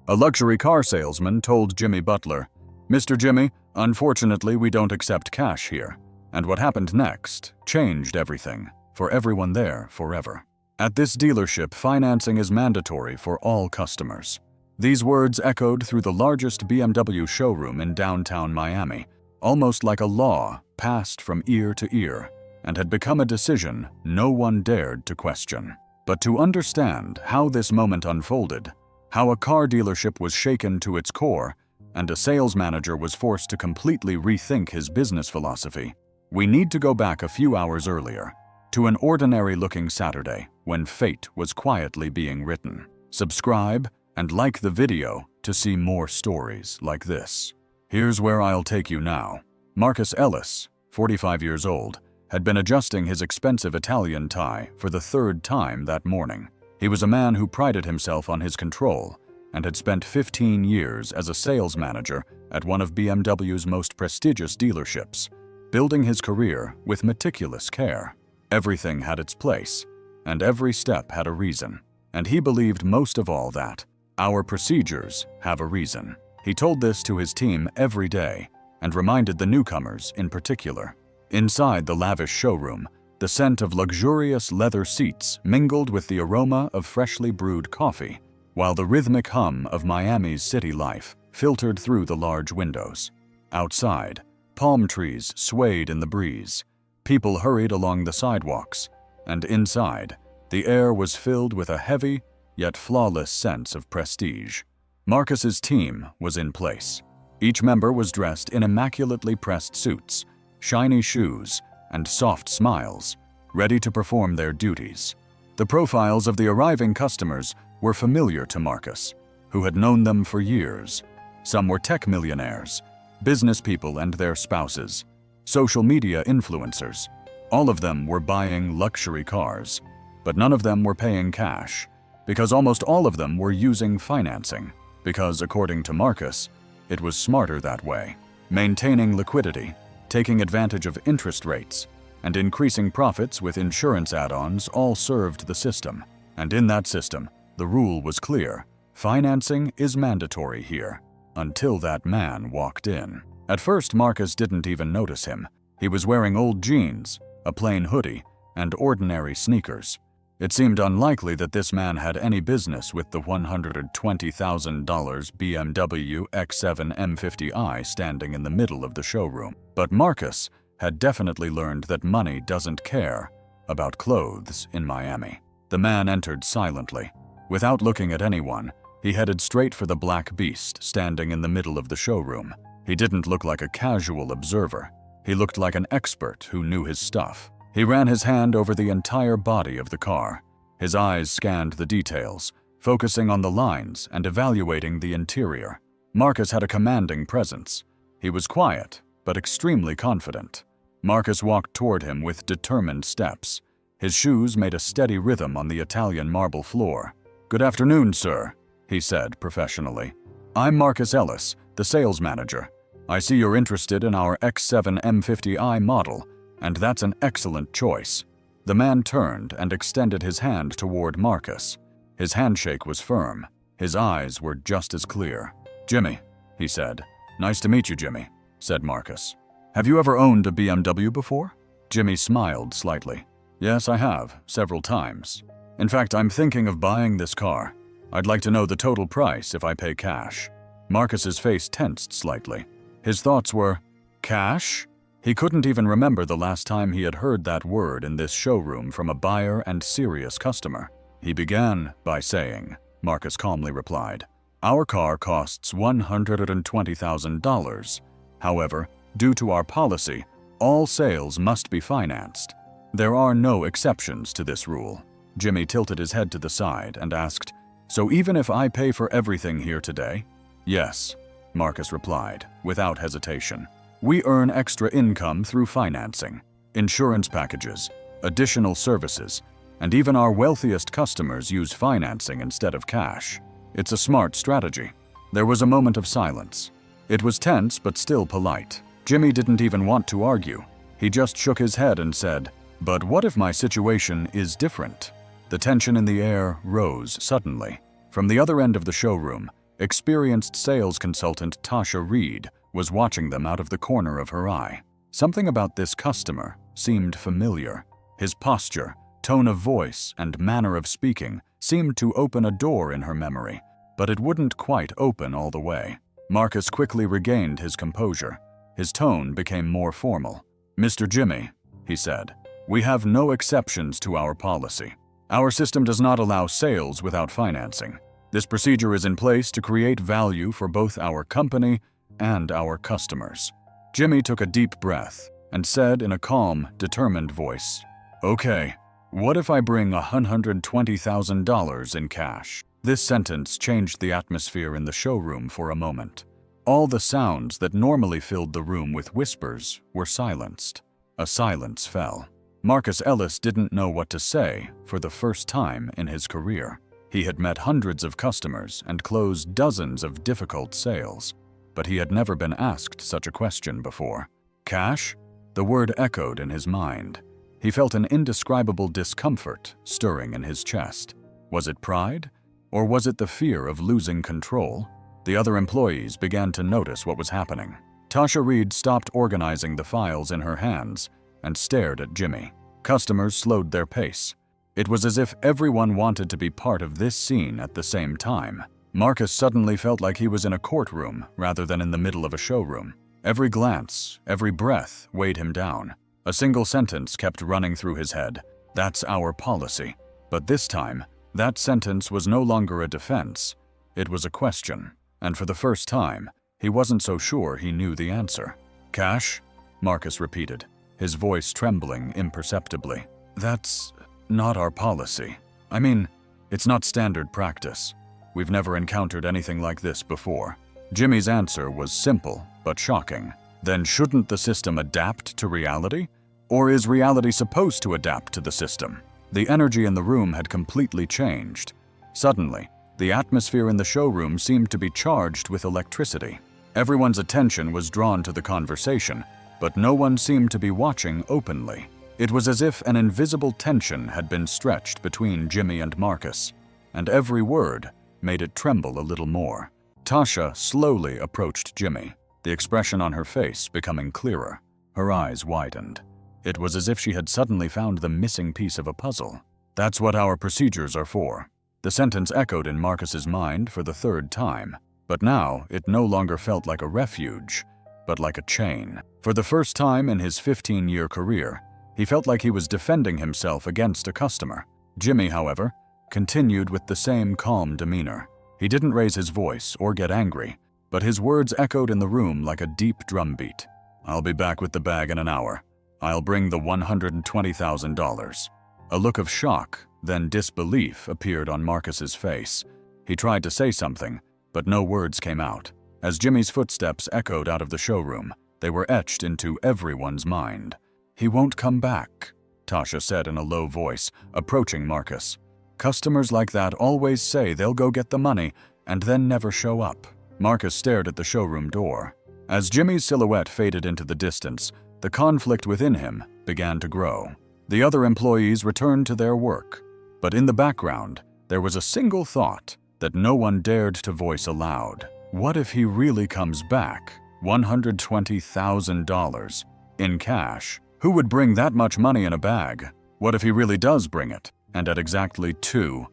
A luxury car salesman told Jimmy Butler, "Mr. Jimmy, unfortunately we don't accept cash here." And what happened next changed everything, for everyone there forever. At this dealership, financing is mandatory for all customers. These words echoed through the largest BMW showroom in downtown Miami, almost like a law passed from ear to ear, and had become a decision no one dared to question. But to understand how this moment unfolded, how a car dealership was shaken to its core, and a sales manager was forced to completely rethink his business philosophy, we need to go back a few hours earlier, to an ordinary-looking Saturday when fate was quietly being written. Subscribe and like the video to see more stories like this. Here's where I'll take you now. Marcus Ellis, 45 years old, had been adjusting his expensive Italian tie for the third time that morning. He was a man who prided himself on his control and had spent 15 years as a sales manager at one of BMW's most prestigious dealerships, building his career with meticulous care. Everything had its place, and every step had a reason. And he believed most of all that our procedures have a reason. He told this to his team every day and reminded the newcomers in particular. Inside the lavish showroom, the scent of luxurious leather seats mingled with the aroma of freshly brewed coffee, while the rhythmic hum of Miami's city life filtered through the large windows. Outside, palm trees swayed in the breeze, people hurried along the sidewalks, and inside, the air was filled with a heavy yet flawless sense of prestige. Marcus's team was in place. Each member was dressed in immaculately pressed suits, shiny shoes, and soft smiles, ready to perform their duties. The profiles of the arriving customers were familiar to Marcus, who had known them for years. Some were tech millionaires, business people and their spouses, social media influencers. All of them were buying luxury cars, but none of them were paying cash, because almost all of them were using financing, because, according to Marcus, it was smarter that way. Maintaining liquidity, taking advantage of interest rates, and increasing profits with insurance add-ons all served the system. And in that system, the rule was clear: financing is mandatory here, until that man walked in. At first, Marcus didn't even notice him. He was wearing old jeans, a plain hoodie, and ordinary sneakers. It seemed unlikely that this man had any business with the $120,000 BMW X7 M50i standing in the middle of the showroom. But Marcus had definitely learned that money doesn't care about clothes in Miami. The man entered silently. Without looking at anyone, he headed straight for the black beast standing in the middle of the showroom. He didn't look like a casual observer. He looked like an expert who knew his stuff. He ran his hand over the entire body of the car. His eyes scanned the details, focusing on the lines and evaluating the interior. Marcus had a commanding presence. He was quiet, but extremely confident. Marcus walked toward him with determined steps. His shoes made a steady rhythm on the Italian marble floor. "Good afternoon, sir," he said professionally. "I'm Marcus Ellis, the sales manager. I see you're interested in our X7 M50i model, and that's an excellent choice." The man turned and extended his hand toward Marcus. His handshake was firm. His eyes were just as clear. "Jimmy," he said. "Nice to meet you, Jimmy," said Marcus. "Have you ever owned a BMW before?" Jimmy smiled slightly. "Yes, I have, several times. In fact, I'm thinking of buying this car. I'd like to know the total price if I pay cash." Marcus's face tensed slightly. His thoughts were, cash? He couldn't even remember the last time he had heard that word in this showroom from a buyer and serious customer. "He began by saying," Marcus calmly replied, "our car costs $120,000. However, due to our policy, all sales must be financed. There are no exceptions to this rule." Jimmy tilted his head to the side and asked, "So even if I pay for everything here today?" "Yes," Marcus replied, without hesitation. "We earn extra income through financing, insurance packages, additional services, and even our wealthiest customers use financing instead of cash. It's a smart strategy." There was a moment of silence. It was tense but still polite. Jimmy didn't even want to argue. He just shook his head and said, "But what if my situation is different?" The tension in the air rose suddenly. From the other end of the showroom Experienced sales consultant Tasha Reed was watching them out of the corner of her eye. Something about this customer seemed familiar. His posture, tone of voice, and manner of speaking seemed to open a door in her memory, but it wouldn't quite open all the way. Marcus quickly regained his composure. His tone became more formal. "Mr. Jimmy," he said, "we have no exceptions to our policy. Our system does not allow sales without financing. This procedure is in place to create value for both our company and our customers." Jimmy took a deep breath and said in a calm, determined voice, "Okay, what if I bring $120,000 in cash?" This sentence changed the atmosphere in the showroom for a moment. All the sounds that normally filled the room with whispers were silenced. A silence fell. Marcus Ellis didn't know what to say for the first time in his career. He had met hundreds of customers and closed dozens of difficult sales, but he had never been asked such a question before. Cash? The word echoed in his mind. He felt an indescribable discomfort stirring in his chest. Was it pride? Or was it the fear of losing control? The other employees began to notice what was happening. Tasha Reed stopped organizing the files in her hands and stared at Jimmy. Customers slowed their pace. It was as if everyone wanted to be part of this scene at the same time. Marcus suddenly felt like he was in a courtroom rather than in the middle of a showroom. Every glance, every breath weighed him down. A single sentence kept running through his head. "That's our policy." But this time, that sentence was no longer a defense. It was a question, and for the first time, he wasn't so sure he knew the answer. "Cash?" Marcus repeated, his voice trembling imperceptibly. "That's not our policy. I mean, it's not standard practice. We've never encountered anything like this before." Jimmy's answer was simple but shocking. Then shouldn't the system adapt to reality? Or is reality supposed to adapt to the system? The energy in the room had completely changed. Suddenly, the atmosphere in the showroom seemed to be charged with electricity. Everyone's attention was drawn to the conversation, but no one seemed to be watching openly. It was as if an invisible tension had been stretched between Jimmy and Marcus, and every word made it tremble a little more. Tasha slowly approached Jimmy, the expression on her face becoming clearer. Her eyes widened. It was as if she had suddenly found the missing piece of a puzzle. "That's what our procedures are for." The sentence echoed in Marcus's mind for the third time, but now it no longer felt like a refuge, but like a chain. For the first time in his 15-year career, he felt like he was defending himself against a customer. Jimmy, however, continued with the same calm demeanor. He didn't raise his voice or get angry, but his words echoed in the room like a deep drumbeat. "I'll be back with the bag in an hour. I'll bring the $120,000. A look of shock, then disbelief appeared on Marcus's face. He tried to say something, but no words came out. As Jimmy's footsteps echoed out of the showroom, they were etched into everyone's mind. "He won't come back," Tasha said in a low voice, approaching Marcus. "Customers like that always say they'll go get the money and then never show up." Marcus stared at the showroom door. As Jimmy's silhouette faded into the distance, the conflict within him began to grow. The other employees returned to their work, but in the background, there was a single thought that no one dared to voice aloud. What if he really comes back? $120,000 in cash. Who would bring that much money in a bag? What if he really does bring it? And at exactly 2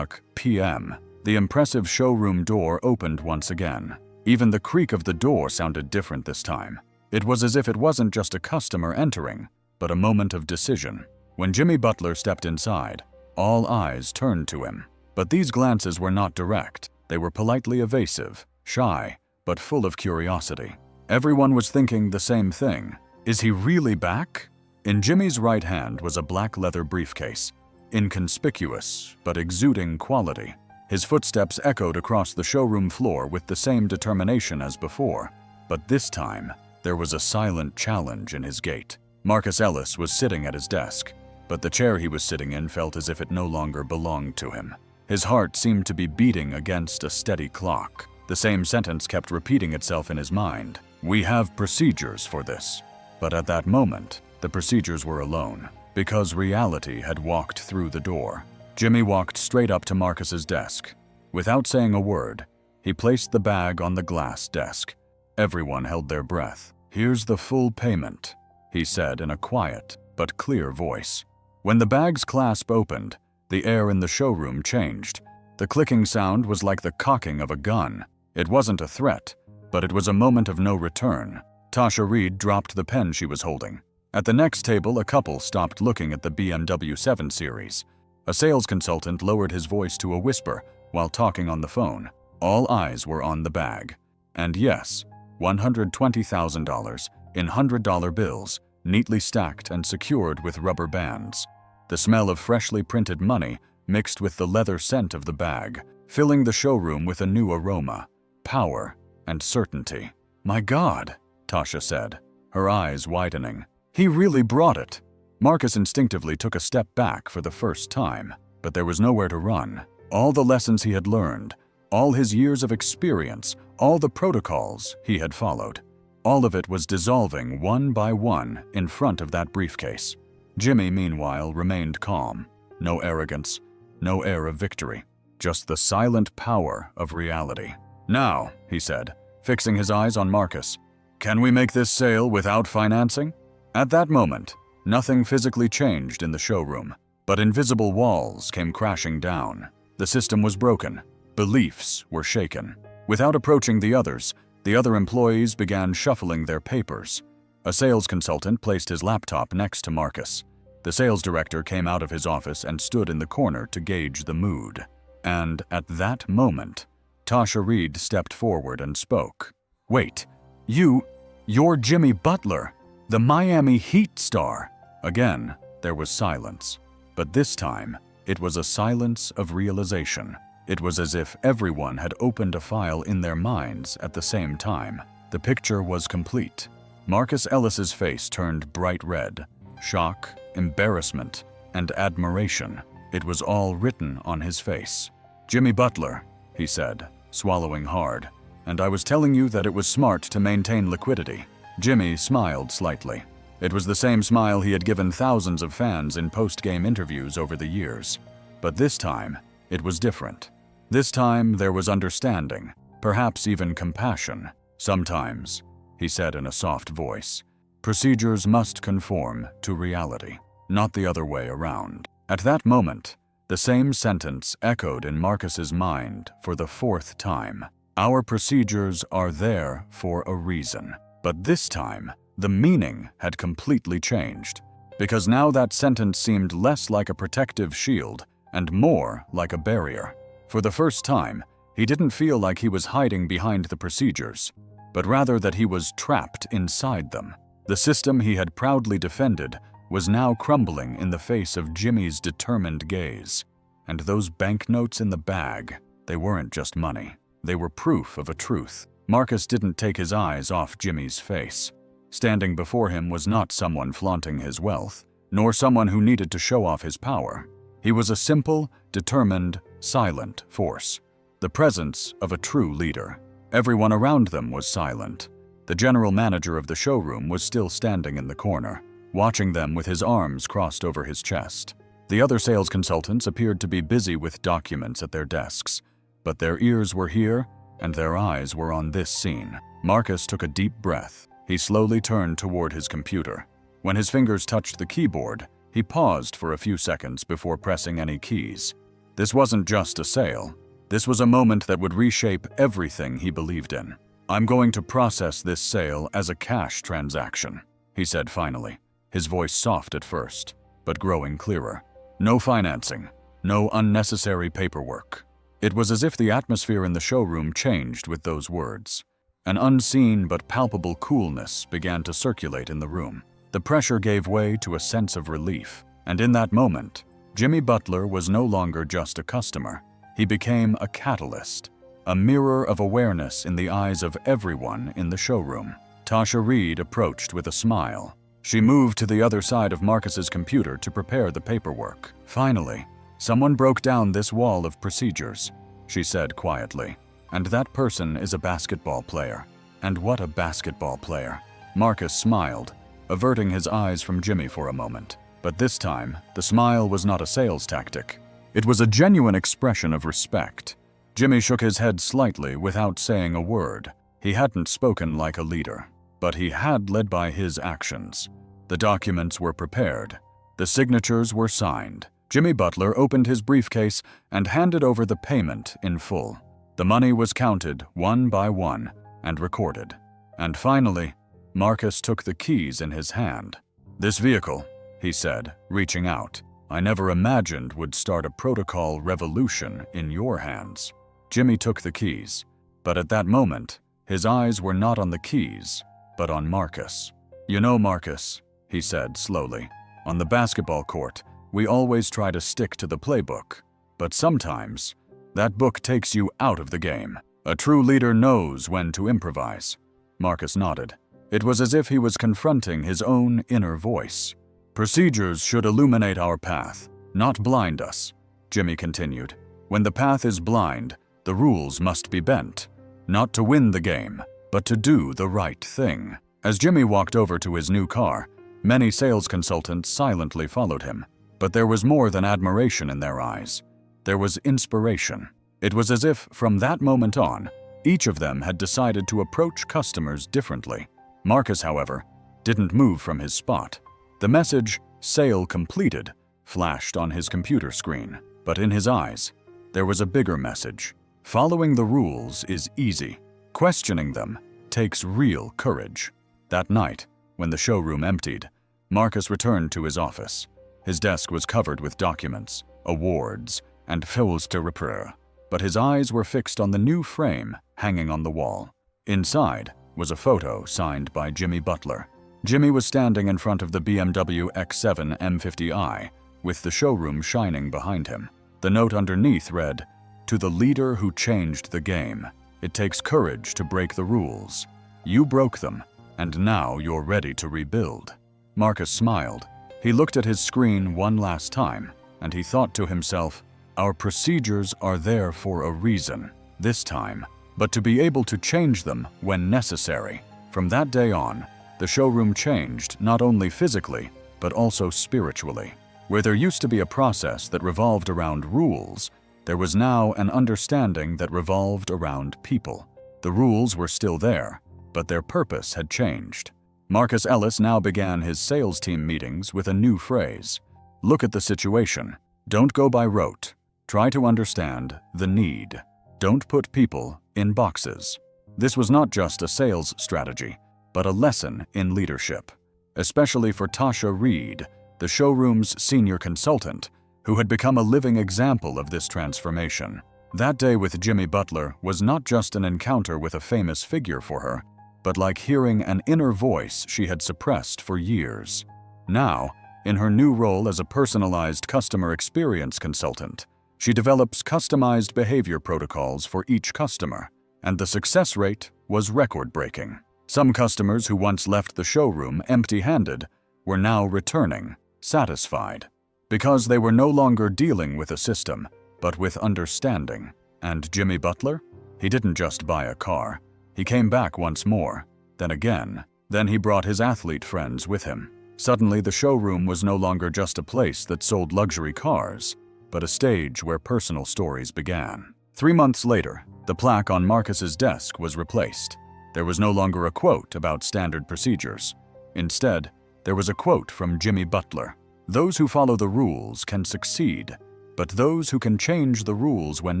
p.m., the impressive showroom door opened once again. Even the creak of the door sounded different this time. It was as if it wasn't just a customer entering, but a moment of decision. When Jimmy Butler stepped inside, all eyes turned to him. But these glances were not direct. They were politely evasive, shy, but full of curiosity. Everyone was thinking the same thing. Is he really back? In Jimmy's right hand was a black leather briefcase, inconspicuous but exuding quality. His footsteps echoed across the showroom floor with the same determination as before, but this time, there was a silent challenge in his gait. Marcus Ellis was sitting at his desk, but the chair he was sitting in felt as if it no longer belonged to him. His heart seemed to be beating against a steady clock. The same sentence kept repeating itself in his mind. "We have procedures for this." But at that moment, the procedures were alone, because reality had walked through the door. Jimmy walked straight up to Marcus's desk. Without saying a word, He placed the bag on the glass desk. Everyone held their breath. "Here's the full payment," he said in a quiet but clear voice. When the bag's clasp opened, the air in the showroom changed. The clicking sound was like the cocking of a gun. It wasn't a threat, but it was a moment of no return. Tasha Reed dropped the pen she was holding. At the next table, a couple stopped looking at the BMW 7 Series. A sales consultant lowered his voice to a whisper while talking on the phone. All eyes were on the bag. And yes, $120,000 in $100 bills, neatly stacked and secured with rubber bands. The smell of freshly printed money mixed with the leather scent of the bag, filling the showroom with a new aroma, power, and certainty. "My God," Tasha said, her eyes widening. "He really brought it." Marcus instinctively took a step back for the first time, but there was nowhere to run. All the lessons he had learned, all his years of experience, all the protocols he had followed, all of it was dissolving one by one in front of that briefcase. Jimmy, meanwhile, remained calm. No arrogance, no air of victory, just the silent power of reality. "Now," he said, fixing his eyes on Marcus, "can we make this sale without financing?" At that moment, nothing physically changed in the showroom, but invisible walls came crashing down. The system was broken. Beliefs were shaken. Without approaching the other employees began shuffling their papers. A sales consultant placed his laptop next to Marcus. The sales director came out of his office and stood in the corner to gauge the mood. And at that moment, Tasha Reed stepped forward and spoke. "Wait, you're Jimmy Butler, the Miami Heat star." Again, there was silence. But this time, it was a silence of realization. It was as if everyone had opened a file in their minds at the same time. The picture was complete. Marcus Ellis's face turned bright red. Shock, embarrassment, and admiration. It was all written on his face. "Jimmy Butler," he said, swallowing hard, "and I was telling you that it was smart to maintain liquidity." Jimmy smiled slightly. It was the same smile he had given thousands of fans in post-game interviews over the years. But this time, it was different. This time, there was understanding, perhaps even compassion. "Sometimes," he said in a soft voice, "procedures must conform to reality, not the other way around." At that moment, the same sentence echoed in Marcus's mind for the fourth time. Our procedures are there for a reason. But this time, the meaning had completely changed, because now that sentence seemed less like a protective shield and more like a barrier. For the first time, he didn't feel like he was hiding behind the procedures, but rather that he was trapped inside them. The system he had proudly defended was now crumbling in the face of Jimmy's determined gaze. And those banknotes in the bag, they weren't just money. They were proof of a truth. Marcus didn't take his eyes off Jimmy's face. Standing before him was not someone flaunting his wealth, nor someone who needed to show off his power. He was a simple, determined, silent force. The presence of a true leader. Everyone around them was silent. The general manager of the showroom was still standing in the corner, watching them with his arms crossed over his chest. The other sales consultants appeared to be busy with documents at their desks, but their ears were here and their eyes were on this scene. Marcus took a deep breath. He slowly turned toward his computer. When his fingers touched the keyboard, he paused for a few seconds before pressing any keys. This wasn't just a sale. This was a moment that would reshape everything he believed in. "I'm going to process this sale as a cash transaction," he said finally, his voice soft at first, but growing clearer. "No financing, no unnecessary paperwork." It was as if the atmosphere in the showroom changed with those words. An unseen but palpable coolness began to circulate in the room. The pressure gave way to a sense of relief, and in that moment, Jimmy Butler was no longer just a customer. He became a catalyst, a mirror of awareness in the eyes of everyone in the showroom. Tasha Reed approached with a smile. She moved to the other side of Marcus's computer to prepare the paperwork. "Finally, someone broke down this wall of procedures," she said quietly. "And that person is a basketball player. And what a basketball player." Marcus smiled, averting his eyes from Jimmy for a moment. But this time, the smile was not a sales tactic. It was a genuine expression of respect. Jimmy shook his head slightly without saying a word. He hadn't spoken like a leader, but he had led by his actions. The documents were prepared. The signatures were signed. Jimmy Butler opened his briefcase and handed over the payment in full. The money was counted one by one and recorded. And finally, Marcus took the keys in his hand. "This vehicle," he said, reaching out, "I never imagined would start a protocol revolution in your hands." Jimmy took the keys, but at that moment, his eyes were not on the keys, but on Marcus. "You know, Marcus," he said slowly, "on the basketball court, we always try to stick to the playbook, but sometimes that book takes you out of the game. A true leader knows when to improvise." Marcus nodded. It was as if he was confronting his own inner voice. "Procedures should illuminate our path, not blind us," Jimmy continued. "When the path is blind, the rules must be bent, not to win the game, but to do the right thing." As Jimmy walked over to his new car, many sales consultants silently followed him. But there was more than admiration in their eyes. There was inspiration. It was as if, from that moment on, each of them had decided to approach customers differently. Marcus, however, didn't move from his spot. The message, "Sale completed," flashed on his computer screen. But in his eyes, there was a bigger message. Following the rules is easy. Questioning them takes real courage. That night, when the showroom emptied, Marcus returned to his office. His desk was covered with documents, awards, and feuilles de repère, but his eyes were fixed on the new frame hanging on the wall. Inside was a photo signed by Jimmy Butler. Jimmy was standing in front of the BMW X7 M50i, with the showroom shining behind him. The note underneath read, "To the leader who changed the game, it takes courage to break the rules. You broke them, and now you're ready to rebuild." Marcus smiled. He looked at his screen one last time, and he thought to himself, "Our procedures are there for a reason, this time, but to be able to change them when necessary." From that day on, the showroom changed not only physically, but also spiritually. Where there used to be a process that revolved around rules, there was now an understanding that revolved around people. The rules were still there, but their purpose had changed. Marcus Ellis now began his sales team meetings with a new phrase. Look at the situation. Don't go by rote. Try to understand the need. Don't put people in boxes. This was not just a sales strategy, but a lesson in leadership, especially for Tasha Reed, the showroom's senior consultant, who had become a living example of this transformation. That day with Jimmy Butler was not just an encounter with a famous figure for her, but like hearing an inner voice she had suppressed for years. Now, in her new role as a personalized customer experience consultant, she develops customized behavior protocols for each customer, and the success rate was record-breaking. Some customers who once left the showroom empty-handed were now returning, satisfied, because they were no longer dealing with a system, but with understanding. And Jimmy Butler? He didn't just buy a car. He came back once more, then again. Then he brought his athlete friends with him. Suddenly, the showroom was no longer just a place that sold luxury cars, but a stage where personal stories began. 3 months later, the plaque on Marcus's desk was replaced. There was no longer a quote about standard procedures. Instead, there was a quote from Jimmy Butler. "Those who follow the rules can succeed, but those who can change the rules when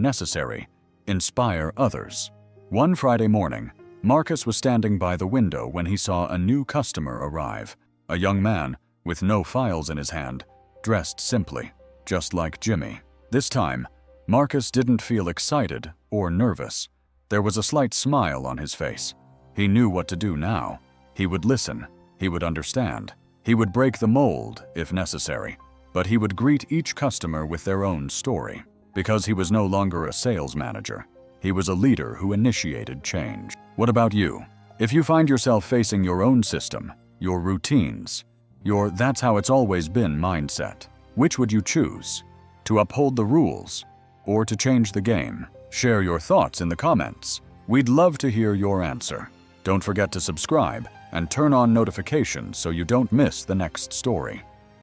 necessary inspire others." One Friday morning, Marcus was standing by the window when he saw a new customer arrive, a young man with no files in his hand, dressed simply, just like Jimmy. This time, Marcus didn't feel excited or nervous. There was a slight smile on his face. He knew what to do now. He would listen. He would understand. He would break the mold if necessary. But he would greet each customer with their own story. Because he was no longer a sales manager. He was a leader who initiated change. What about you? If you find yourself facing your own system, your routines, your "that's how it's always been" mindset, which would you choose? To uphold the rules or to change the game? Share your thoughts in the comments. We'd love to hear your answer. Don't forget to subscribe and turn on notifications so you don't miss the next story.